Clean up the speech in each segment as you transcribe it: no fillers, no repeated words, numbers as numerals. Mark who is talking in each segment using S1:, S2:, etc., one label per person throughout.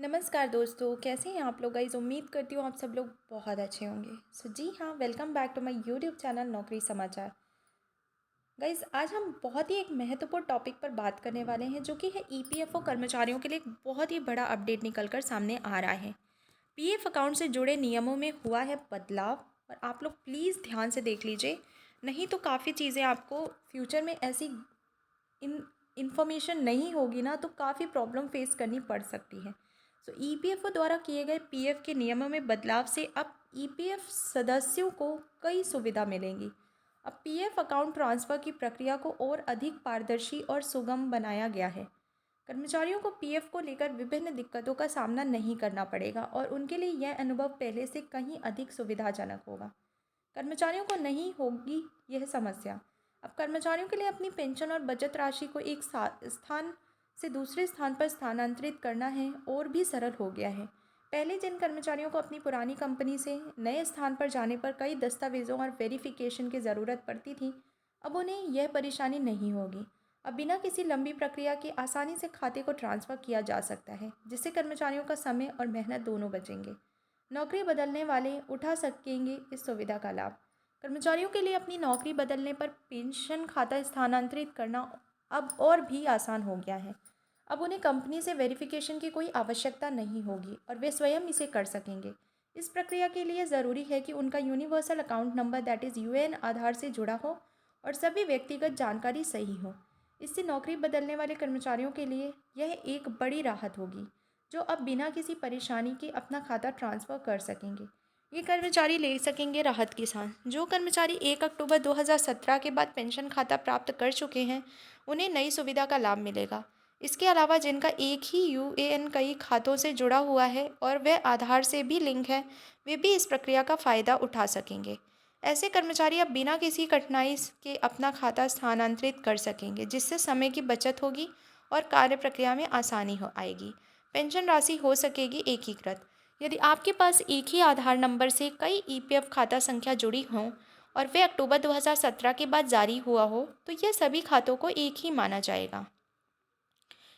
S1: नमस्कार दोस्तों, कैसे हैं आप लोग गाइज़। उम्मीद करती हूँ आप सब लोग बहुत अच्छे होंगे। जी हाँ, welcome back to my YouTube channel Naukri Samachar. Guys, आज हम बहुत ही एक महत्वपूर्ण टॉपिक पर बात करने वाले हैं, जो कि है ईपीएफओ कर्मचारियों के लिए एक बहुत ही बड़ा अपडेट निकल कर सामने आ रहा है। पीएफ अकाउंट से जुड़े नियमों में हुआ है बदलाव, और आप लोग प्लीज़ ध्यान से देख लीजिए, नहीं तो काफ़ी चीज़ें आपको फ्यूचर में ऐसी इन इन्फॉर्मेशन नहीं होगी ना, तो काफ़ी प्रॉब्लम फेस करनी पड़ सकती है। ईपीएफओ द्वारा किए गए पीएफ के नियमों में बदलाव से अब ईपीएफ सदस्यों को कई सुविधा मिलेंगी। अब पीएफ अकाउंट ट्रांसफ़र की प्रक्रिया को और अधिक पारदर्शी और सुगम बनाया गया है। कर्मचारियों को पीएफ को लेकर विभिन्न दिक्कतों का सामना नहीं करना पड़ेगा, और उनके लिए यह अनुभव पहले से कहीं अधिक सुविधाजनक होगा। कर्मचारियों को नहीं होगी यह समस्या। अब कर्मचारियों के लिए अपनी पेंशन और बचत राशि को एक स्थान से दूसरे स्थान पर स्थानांतरित करना है और भी सरल हो गया है। पहले जिन कर्मचारियों को अपनी पुरानी कंपनी से नए स्थान पर जाने पर कई दस्तावेज़ों और वेरिफिकेशन की ज़रूरत पड़ती थी, अब उन्हें यह परेशानी नहीं होगी। अब बिना किसी लंबी प्रक्रिया के आसानी से खाते को ट्रांसफ़र किया जा सकता है, जिससे कर्मचारियों का समय और मेहनत दोनों बचेंगे। नौकरी बदलने वाले उठा सकेंगे इस सुविधा का लाभ। कर्मचारियों के लिए अपनी नौकरी बदलने पर पेंशन खाता स्थानांतरित करना अब और भी आसान हो गया है। अब उन्हें कंपनी से वेरिफिकेशन की कोई आवश्यकता नहीं होगी, और वे स्वयं इसे कर सकेंगे। इस प्रक्रिया के लिए ज़रूरी है कि उनका universal account number that is UAN Aadhaar से जुड़ा हो, और सभी व्यक्तिगत जानकारी सही हो। इससे नौकरी बदलने वाले कर्मचारियों के लिए यह एक बड़ी राहत होगी, जो अब बिना किसी परेशानी के अपना खाता ट्रांसफ़र कर सकेंगे। ये कर्मचारी ले सकेंगे राहत की सांस। जो कर्मचारी 1 अक्टूबर 2017 के बाद पेंशन खाता प्राप्त कर चुके हैं, उन्हें नई सुविधा का लाभ मिलेगा। इसके अलावा जिनका एक ही यूएएन कई खातों से जुड़ा हुआ है और वह आधार से भी लिंक है, वे भी इस प्रक्रिया का फ़ायदा उठा सकेंगे। ऐसे कर्मचारी अब बिना किसी कठिनाई के अपना खाता स्थानांतरित कर सकेंगे, जिससे समय की बचत होगी और कार्य प्रक्रिया में आसानी हो आएगी। पेंशन राशि हो सकेगी एकीकृत। यदि आपके पास एक ही आधार नंबर से कई ईपीएफ खाता संख्या जुड़ी हों और वे अक्टूबर 2017 के बाद जारी हुआ हो, तो यह सभी खातों को एक ही माना जाएगा।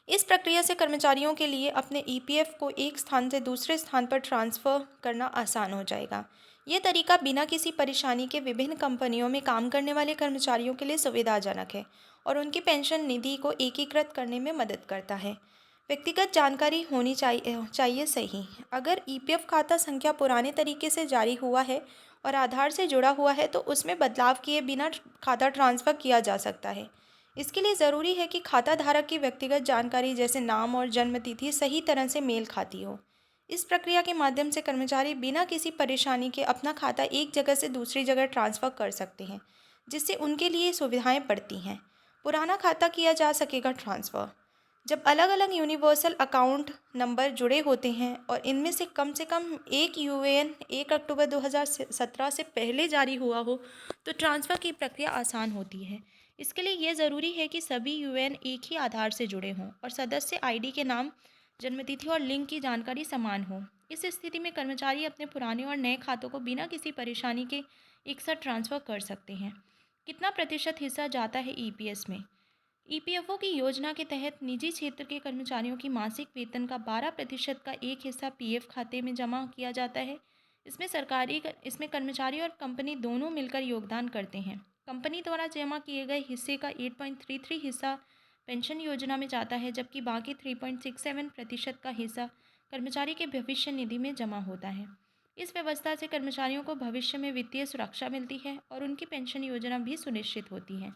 S1: इस प्रक्रिया से कर्मचारियों के लिए अपने ईपीएफ को एक स्थान से दूसरे स्थान पर ट्रांसफ़र करना आसान हो जाएगा। ये तरीका बिना किसी परेशानी के विभिन्न कंपनियों में काम करने वाले कर्मचारियों के लिए सुविधाजनक है, और उनकी पेंशन निधि को एकीकृत करने में मदद करता है। व्यक्तिगत जानकारी होनी चाहिए सही। अगर ईपीएफ खाता संख्या पुराने तरीके से जारी हुआ है और आधार से जुड़ा हुआ है, तो उसमें बदलाव किए बिना खाता ट्रांसफ़र किया जा सकता है। इसके लिए ज़रूरी है कि खाता धारक की व्यक्तिगत जानकारी जैसे नाम और जन्म तिथि सही तरह से मेल खाती हो। इस प्रक्रिया के माध्यम से कर्मचारी बिना किसी परेशानी के अपना खाता एक जगह से दूसरी जगह ट्रांसफ़र कर सकते हैं, जिससे उनके लिए सुविधाएं बढ़ती हैं। पुराना खाता किया जा सकेगा ट्रांसफ़र जब अलग अलग यूनिवर्सल अकाउंट नंबर जुड़े होते हैं और इनमें से कम एक यूएएन 1 अक्टूबर 2017 से पहले जारी हुआ हो, तो ट्रांसफ़र की प्रक्रिया आसान होती है। इसके लिए यह ज़रूरी है कि सभी यूएएन एक ही आधार से जुड़े हों और सदस्य आईडी के नाम, जन्मतिथि और लिंक की जानकारी समान हो। इस स्थिति में कर्मचारी अपने पुराने और नए खातों को बिना किसी परेशानी के एक साथ ट्रांसफ़र कर सकते हैं। कितना प्रतिशत हिस्सा जाता है ईपीएस में? ईपीएफओ की योजना के तहत निजी क्षेत्र के कर्मचारियों की मासिक वेतन का 12% का एक हिस्सा पीएफ खाते में जमा किया जाता है। इसमें कर्मचारी और कंपनी दोनों मिलकर योगदान करते हैं। कंपनी द्वारा जमा किए गए हिस्से का 8.33 हिस्सा पेंशन योजना में जाता है, जबकि बाकी 3.67% का हिस्सा कर्मचारी के भविष्य निधि में जमा होता है। इस व्यवस्था से कर्मचारियों को भविष्य में वित्तीय सुरक्षा मिलती है और उनकी पेंशन योजना भी सुनिश्चित होती है।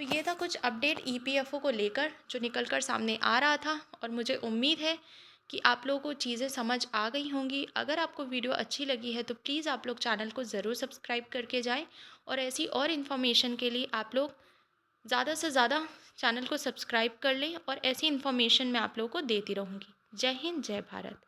S1: ये था कुछ अपडेट ईपीएफओ को लेकर जो निकल कर सामने आ रहा था, और मुझे उम्मीद है कि आप लोगों को चीज़ें समझ आ गई होंगी। अगर आपको वीडियो अच्छी लगी है तो प्लीज़ आप लोग चैनल को ज़रूर सब्सक्राइब करके जाएं, और ऐसी और इन्फॉर्मेशन के लिए आप लोग ज़्यादा से ज़्यादा चैनल को सब्सक्राइब कर लें, और ऐसी इन्फॉर्मेशन मैं आप लोगों को देती रहूँगी। जय हिंद, जय भारत।